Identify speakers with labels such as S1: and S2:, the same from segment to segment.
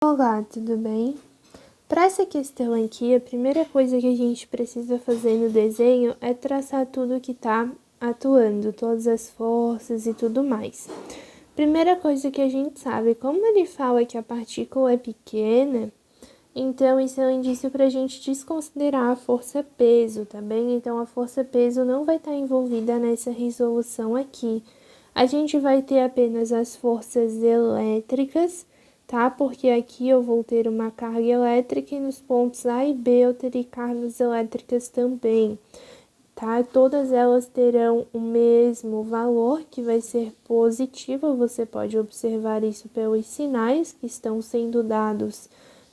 S1: Olá, tudo bem? Para essa questão aqui, a primeira coisa que a gente precisa fazer no desenho é traçar tudo que está atuando, todas as forças e tudo mais. Primeira coisa que a gente sabe, como ele fala que a partícula é pequena, então isso é um indício para a gente desconsiderar a força-peso, tá bem? Então a força-peso não vai estar envolvida nessa resolução aqui. A gente vai ter apenas as forças elétricas, tá? Porque aqui eu vou ter uma carga elétrica e nos pontos A e B eu terei cargas elétricas também, tá? Todas elas terão o mesmo valor, que vai ser positivo. Você pode observar isso pelos sinais que estão sendo dados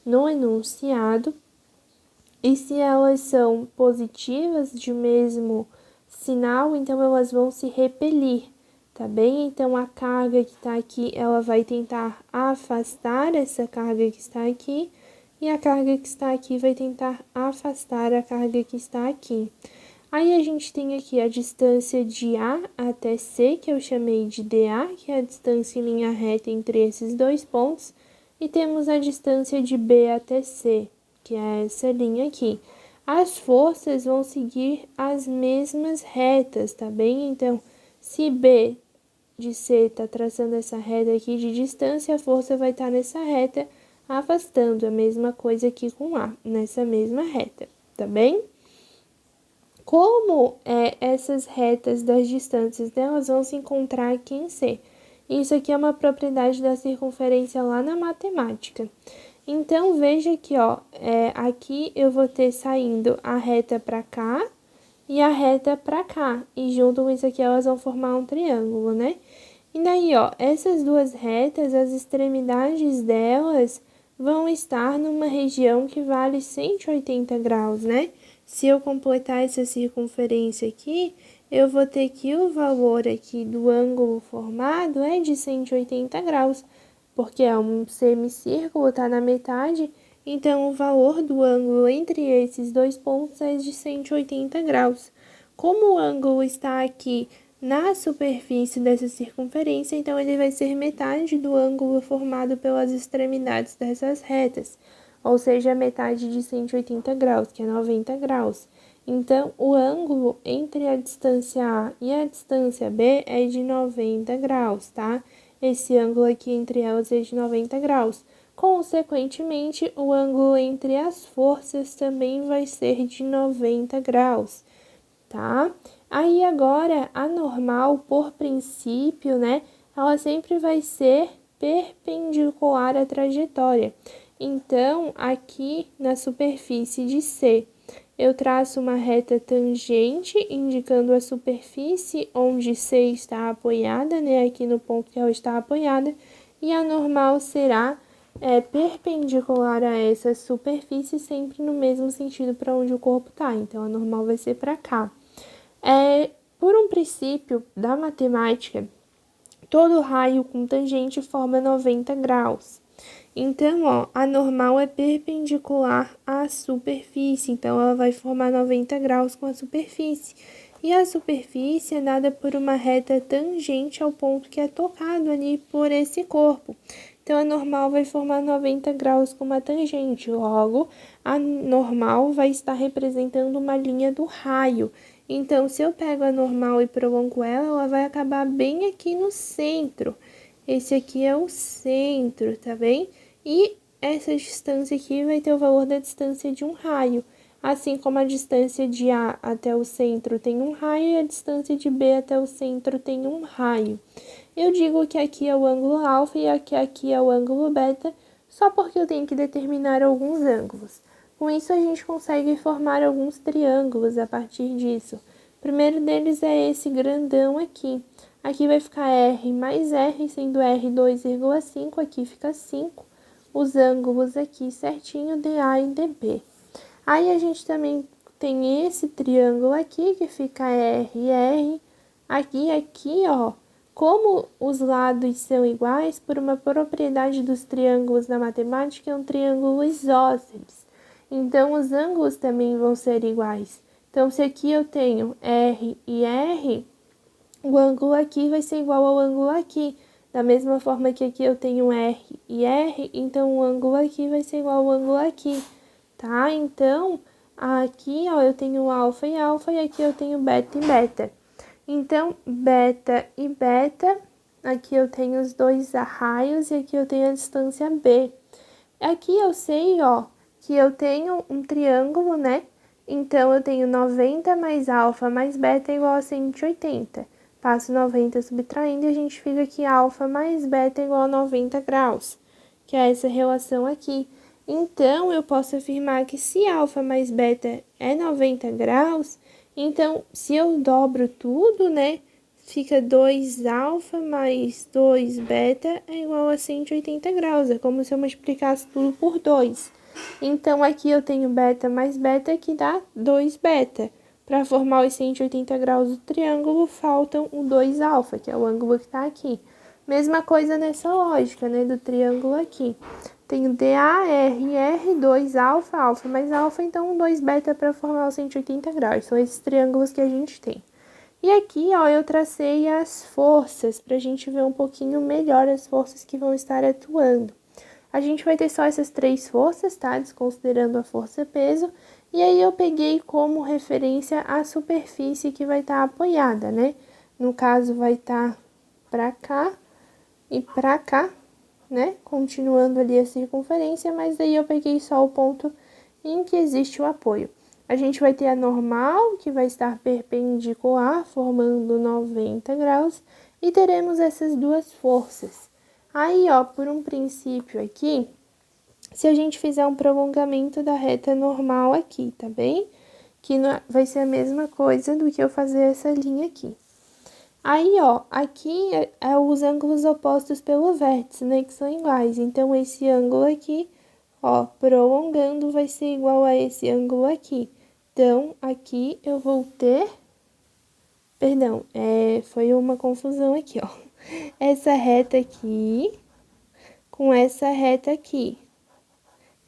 S1: no enunciado. E se elas são positivas de mesmo sinal, então elas vão se repelir, tá bem? Então a carga que está aqui, ela vai tentar afastar essa carga que está aqui, e a carga que está aqui vai tentar afastar a carga que está aqui. Aí a gente tem aqui a distância de A até C, que eu chamei de dA, que é a distância em linha reta entre esses dois pontos, e temos a distância de B até C, que é essa linha aqui. As forças vão seguir as mesmas retas, tá bem? Então, se B de C está traçando essa reta aqui de distância, a força vai estar nessa reta, afastando. A mesma coisa aqui com A, nessa mesma reta, tá bem? Como essas retas das distâncias, né, elas vão se encontrar aqui em C? Isso aqui é uma propriedade da circunferência lá na matemática. Então, veja aqui, ó, aqui eu vou ter saindo a reta para cá e a reta para cá. E junto com isso aqui, elas vão formar um triângulo, né? E daí, ó, essas duas retas, as extremidades delas vão estar numa região que vale 180 graus, né? Se eu completar essa circunferência aqui, eu vou ter que o valor aqui do ângulo formado é de 180 graus, porque é um semicírculo, tá na metade, então o valor do ângulo entre esses dois pontos é de 180 graus. Como o ângulo está aqui na superfície dessa circunferência, então ele vai ser metade do ângulo formado pelas extremidades dessas retas, ou seja, metade de 180 graus, que é 90 graus. Então, o ângulo entre a distância A e a distância B é de 90 graus, tá? Esse ângulo aqui entre elas é de 90 graus. Consequentemente, o ângulo entre as forças também vai ser de 90 graus, tá? Aí agora, a normal, por princípio, né, ela sempre vai ser perpendicular à trajetória. Então, aqui na superfície de C, eu traço uma reta tangente, indicando a superfície onde C está apoiada, né, aqui no ponto que ela está apoiada, e a normal será perpendicular a essa superfície, sempre no mesmo sentido para onde o corpo está. Então, a normal vai ser para cá. Por um princípio da matemática, todo raio com tangente forma 90 graus. Então, ó, a normal é perpendicular à superfície, então ela vai formar 90 graus com a superfície. E a superfície é dada por uma reta tangente ao ponto que é tocado ali por esse corpo. Então, a normal vai formar 90 graus com uma tangente, logo, a normal vai estar representando uma linha do raio. Então, se eu pego a normal e prolongo ela, ela vai acabar bem aqui no centro. Esse aqui é o centro, tá bem? E essa distância aqui vai ter o valor da distância de um raio. Assim como a distância de A até o centro tem um raio e a distância de B até o centro tem um raio. Eu digo que aqui é o ângulo alfa e aqui é o ângulo beta, só porque eu tenho que determinar alguns ângulos. Com isso, a gente consegue formar alguns triângulos a partir disso. O primeiro deles é esse grandão aqui. Aqui vai ficar R mais R, sendo R 2,5, aqui fica 5. Os ângulos aqui certinho, DA e DB. Aí a gente também tem esse triângulo aqui, que fica R e R. Aqui, ó, como os lados são iguais, por uma propriedade dos triângulos na matemática, é um triângulo isósceles. Então, os ângulos também vão ser iguais. Então, se aqui eu tenho R e R, o ângulo aqui vai ser igual ao ângulo aqui. Da mesma forma que aqui eu tenho R e R, então o ângulo aqui vai ser igual ao ângulo aqui, tá? Então, aqui, ó, eu tenho alfa, e aqui eu tenho beta e beta. Então, beta e beta, aqui eu tenho os dois raios e aqui eu tenho a distância B. Aqui eu sei, ó, que eu tenho um triângulo, né? Então, eu tenho 90 mais alfa mais beta é igual a 180. Passo 90 subtraindo e a gente fica que alfa mais beta é igual a 90 graus, que é essa relação aqui. Então, eu posso afirmar que se alfa mais beta é 90 graus, então, se eu dobro tudo, né, fica 2 alfa mais 2 beta é igual a 180 graus. É como se eu multiplicasse tudo por 2. Então, aqui eu tenho beta mais beta, que dá 2 beta. Para formar os 180 graus do triângulo, faltam o 2 alfa, que é o ângulo que está aqui. Mesma coisa nessa lógica, né, do triângulo aqui. Tenho DAR, 2 alfa, alfa mais alfa, então 2 beta para formar os 180 graus. São esses triângulos que a gente tem. E aqui, ó, eu tracei as forças, para a gente ver um pouquinho melhor as forças que vão estar atuando. A gente vai ter só essas 3 forças, tá? Desconsiderando a força-peso. E aí, eu peguei como referência a superfície que vai estar apoiada, né? No caso, vai estar para cá e para cá, né? Continuando ali a circunferência, mas daí eu peguei só o ponto em que existe o apoio. A gente vai ter a normal, que vai estar perpendicular, formando 90 graus, e teremos essas duas forças. Aí, ó, por um princípio aqui, se a gente fizer um prolongamento da reta normal aqui, tá bem? Que vai ser a mesma coisa do que eu fazer essa linha aqui. Aí, ó, aqui é os ângulos opostos pelo vértice, né, que são iguais. Então, esse ângulo aqui, ó, prolongando, vai ser igual a esse ângulo aqui. Então, aqui eu vou ter... Perdão, foi uma confusão aqui, ó. Essa reta aqui com essa reta aqui.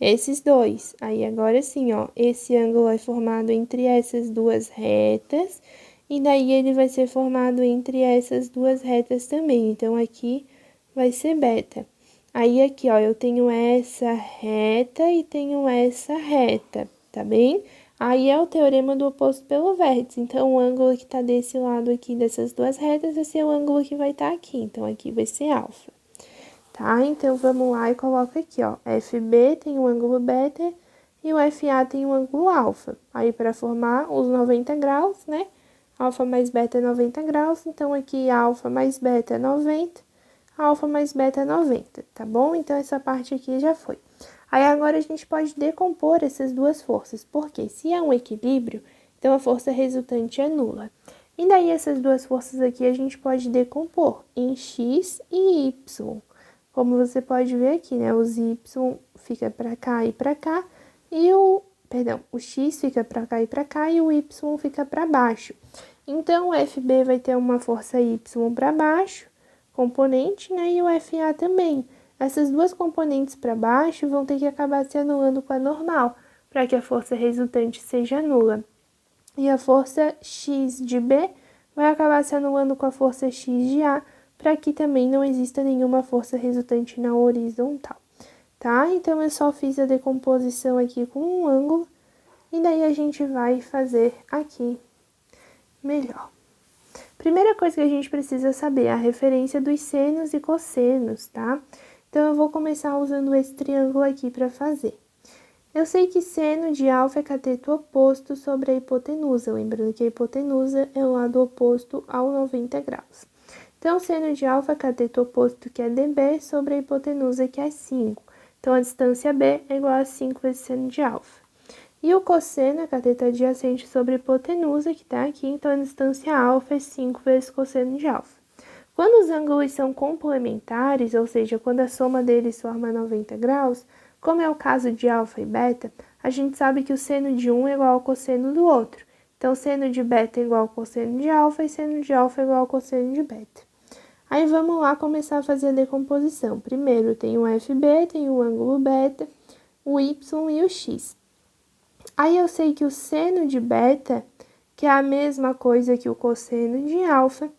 S1: Esses dois. Aí, agora sim, ó, esse ângulo é formado entre essas duas retas, e daí ele vai ser formado entre essas duas retas também. Então, aqui vai ser beta. Aí, aqui, ó, eu tenho essa reta e tenho essa reta, tá bem? Aí, é o teorema do oposto pelo vértice. Então, o ângulo que tá desse lado aqui dessas duas retas vai ser o ângulo que vai estar aqui. Então, aqui vai ser alfa. Tá? Então, vamos lá e coloca aqui, ó. FB tem um ângulo beta e o FA tem um ângulo alfa. Aí, para formar os 90 graus, né? Alfa mais beta é 90 graus. Então, aqui, alfa mais beta é 90. Alfa mais beta é 90, tá bom? Então, essa parte aqui já foi. Aí, agora, a gente pode decompor essas duas forças. Porque se é um equilíbrio, então a força resultante é nula. E daí, essas duas forças aqui, a gente pode decompor em X e Y. Como você pode ver aqui, né? Os Y fica para cá e para cá, e o X fica para cá e para cá, e o Y fica para baixo. Então, o FB vai ter uma força Y para baixo, componente, né? E o FA também. Essas duas componentes para baixo vão ter que acabar se anulando com a normal, para que a força resultante seja nula. E a força X de B vai acabar se anulando com a força X de A, para que também não exista nenhuma força resultante na horizontal, tá? Então, eu só fiz a decomposição aqui com um ângulo, e daí a gente vai fazer aqui melhor. Primeira coisa que a gente precisa saber é a referência dos senos e cossenos, tá? Então, eu vou começar usando esse triângulo aqui para fazer. Eu sei que seno de alfa é cateto oposto sobre a hipotenusa, lembrando que a hipotenusa é o lado oposto ao 90 graus. Então, seno de alfa é cateto oposto, que é dB, sobre a hipotenusa, que é 5. Então, a distância B é igual a 5 vezes seno de alfa. E o cosseno é cateto adjacente sobre a hipotenusa, que está aqui. Então, a distância alfa é 5 vezes cosseno de alfa. Quando os ângulos são complementares, ou seja, quando a soma deles forma 90 graus, como é o caso de alfa e beta, a gente sabe que o seno de um é igual ao cosseno do outro. Então, seno de beta é igual ao cosseno de alfa e seno de alfa é igual ao cosseno de beta. Aí, vamos lá começar a fazer a decomposição. Primeiro, tem o FB, tem o ângulo beta, o Y e o X. Aí, eu sei que o seno de beta, que é a mesma coisa que o cosseno de alfa,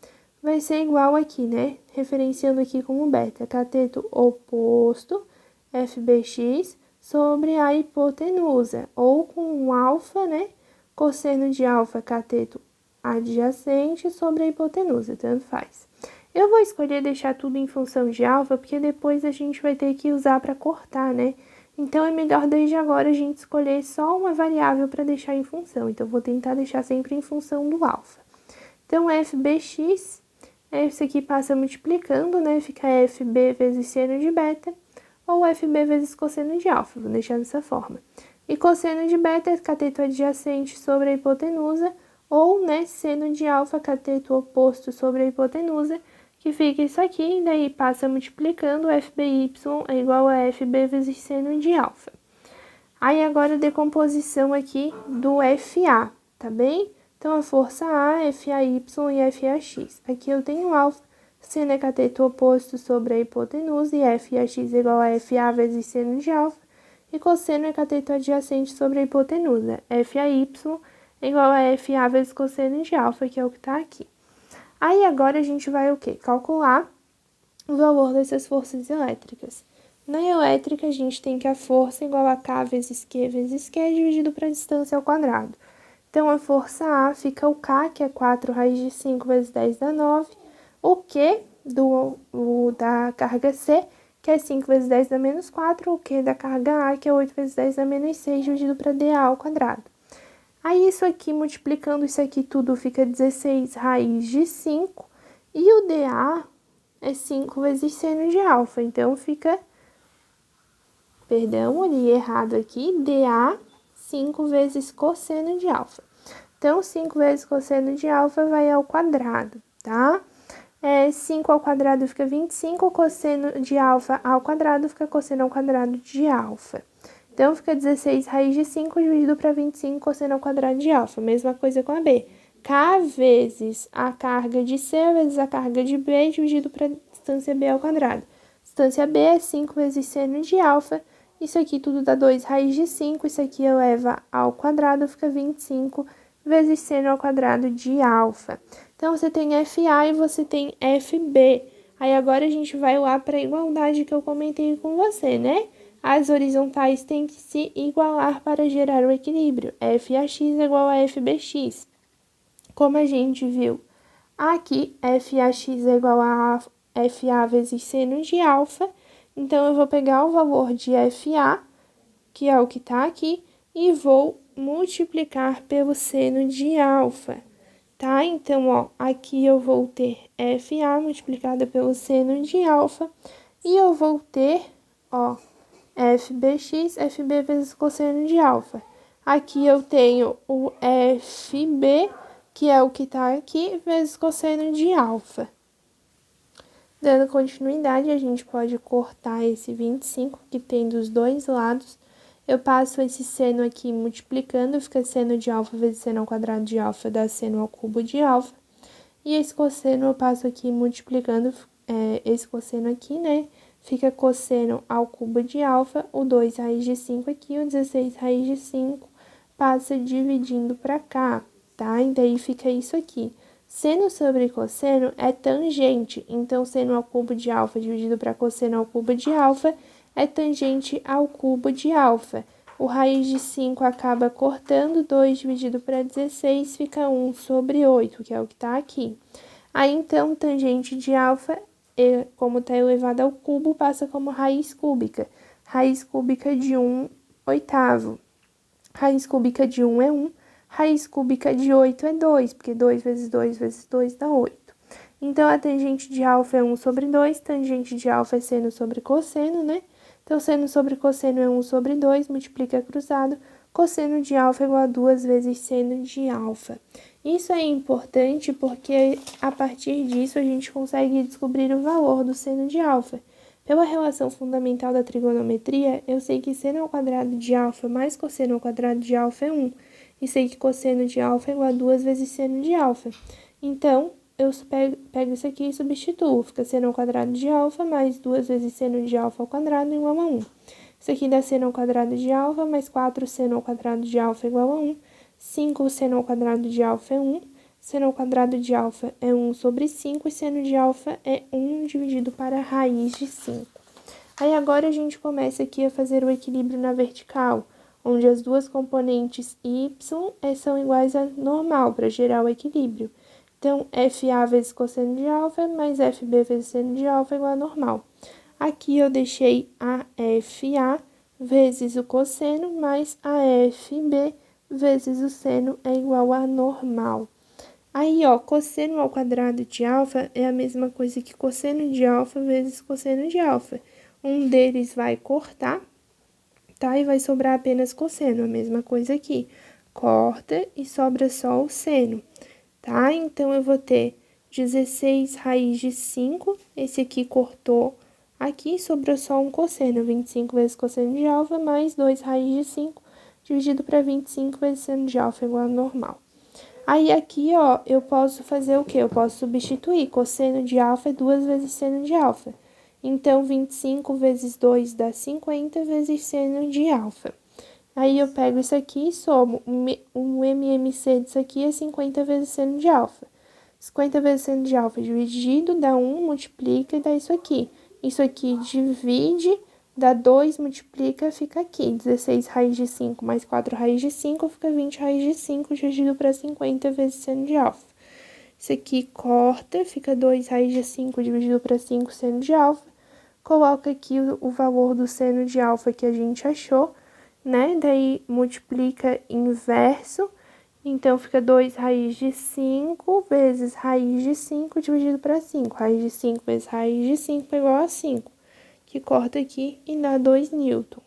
S1: vai ser igual aqui, né? Referenciando aqui como beta, cateto oposto, FBX, sobre a hipotenusa, ou com um alfa, né? Cosseno de alfa, cateto adjacente sobre a hipotenusa, tanto faz. Eu vou escolher deixar tudo em função de alfa, porque depois a gente vai ter que usar para cortar, né? Então, é melhor desde agora a gente escolher só uma variável para deixar em função. Então, vou tentar deixar sempre em função do alfa. Então, FBX, isso aqui passa multiplicando, né? Fica FB vezes seno de beta, ou FB vezes cosseno de alfa, vou deixar dessa forma. E cosseno de beta é cateto adjacente sobre a hipotenusa, ou, né, seno de alfa, cateto oposto sobre a hipotenusa, que fica isso aqui, e daí passa multiplicando, FBY é igual a FB vezes seno de alfa. Aí, agora, a decomposição aqui do FA, tá bem? Então, a força A, FAY e FAX. Aqui eu tenho alfa, seno é cateto oposto sobre a hipotenusa, e FAX é igual a FA vezes seno de alfa, e cosseno é cateto adjacente sobre a hipotenusa. FAY é igual a FA vezes cosseno de alfa, que é o que tá aqui. Aí, agora, a gente vai o quê? Calcular o valor dessas forças elétricas. Na elétrica, a gente tem que a força é igual a K vezes Q dividido para a distância ao quadrado. Então, a força A fica o K, que é 4 raiz de 5 vezes 10 dá 9. O Q da carga C, que é 5 vezes 10 dá menos 4. O Q da carga A, que é 8 vezes 10 dá menos 6, dividido para dA ao quadrado. Aí, isso aqui, multiplicando isso aqui tudo, fica 16 raiz de 5. E o dA é 5 vezes seno de alfa. Então, fica... Perdão, li errado aqui. dA, 5 vezes cosseno de alfa. Então, 5 vezes cosseno de alfa vai ao quadrado, tá? 5 ao quadrado fica 25, cosseno de alfa ao quadrado fica cosseno ao quadrado de alfa. Então, fica 16 raiz de 5 dividido para 25 cosseno ao quadrado de alfa. Mesma coisa com a B. K vezes a carga de C vezes a carga de B dividido para a distância B ao quadrado. Distância B é 5 vezes seno de alfa. Isso aqui tudo dá 2 raiz de 5. Isso aqui eleva ao quadrado, fica 25 vezes seno ao quadrado de alfa. Então, você tem FA e você tem FB. Aí, agora a gente vai lá para a igualdade que eu comentei com você, né? As horizontais têm que se igualar para gerar o equilíbrio. FAX é igual a FBX. Como a gente viu aqui, FAX é igual a FA vezes seno de alfa. Então, eu vou pegar o valor de FA, que é o que está aqui, e vou multiplicar pelo seno de alfa, tá? Então, ó, aqui eu vou ter FA multiplicada pelo seno de alfa, e eu vou ter, ó, FBX, FB vezes cosseno de alfa. Aqui eu tenho o FB, que é o que tá aqui, vezes cosseno de alfa. Dando continuidade, a gente pode cortar esse 25 que tem dos dois lados. Eu passo esse seno aqui multiplicando, fica seno de alfa vezes seno ao quadrado de alfa, dá seno ao cubo de alfa. E esse cosseno eu passo aqui multiplicando, esse cosseno aqui, né? Fica cosseno ao cubo de alfa, o 2 raiz de 5 aqui, o 16 raiz de 5 passa dividindo para cá, tá? E daí fica isso aqui. Seno sobre cosseno é tangente, então seno ao cubo de alfa dividido para cosseno ao cubo de alfa é tangente ao cubo de alfa. O raiz de 5 acaba cortando, 2 dividido para 16 fica 1 sobre 8, que é o que está aqui. Aí, então, tangente de alfa, como está elevado ao cubo, passa como raiz cúbica. Raiz cúbica de 1/8. Raiz cúbica de 1 é 1. Raiz cúbica de 8 é 2, porque 2 vezes 2 vezes 2 dá 8. Então, a tangente de alfa é 1 sobre 2, tangente de alfa é seno sobre cosseno, né? Então, seno sobre cosseno é 1 sobre 2, multiplica cruzado, cosseno de alfa é igual a 2 vezes seno de alfa. Isso é importante porque, a partir disso, a gente consegue descobrir o valor do seno de alfa. Pela relação fundamental da trigonometria, eu sei que seno ao quadrado de alfa mais cosseno ao quadrado de alfa é 1. E sei que cosseno de alfa é igual a 2 vezes seno de alfa. Então, eu pego isso aqui e substituo. Fica seno ao quadrado de alfa mais 2 vezes seno de alfa ao quadrado igual a 1. Isso aqui dá seno ao quadrado de alfa mais 4 seno ao quadrado de alfa igual a 1. 5 seno ao quadrado de alfa é 1. Seno ao quadrado de alfa é 1 sobre 5 e seno de alfa é 1 dividido para a raiz de 5. Aí agora a gente começa aqui a fazer o equilíbrio na vertical, onde as duas componentes y são iguais a normal para gerar o equilíbrio. Então, FA vezes cosseno de alfa mais FB vezes seno de alfa é igual a normal. Aqui eu deixei a FA vezes o cosseno mais a FB vezes o seno é igual a normal. Aí, ó, cosseno ao quadrado de alfa é a mesma coisa que cosseno de alfa vezes cosseno de alfa. Um deles vai cortar, tá? E vai sobrar apenas cosseno, a mesma coisa aqui. Corta e sobra só o seno, tá? Então, eu vou ter 16 raiz de 5, esse aqui cortou. Aqui sobrou só um cosseno, 25 vezes cosseno de alfa, mais 2 raiz de 5, dividido para 25 vezes seno de alfa igual a normal. Aí, aqui, ó, eu posso fazer o quê? Eu posso substituir. Cosseno de alfa é 2 vezes seno de alfa. Então, 25 vezes 2 dá 50 vezes seno de alfa. Aí, eu pego isso aqui e somo. O MMC disso aqui é 50 vezes seno de alfa. 50 vezes seno de alfa dividido dá 1, multiplica e dá isso aqui. Isso aqui divide, dá 2, multiplica, fica aqui. 16 raiz de 5 mais 4 raiz de 5 fica 20 raiz de 5 dividido para 50 vezes seno de alfa. Isso aqui corta, fica 2 raiz de 5 dividido para 5 seno de alfa. Coloca aqui o valor do seno de alfa que a gente achou, né? Daí multiplica inverso. Então, fica 2 raiz de 5 vezes raiz de 5 dividido para 5. Raiz de 5 vezes raiz de 5 é igual a 5, que corta aqui e dá 2 newton.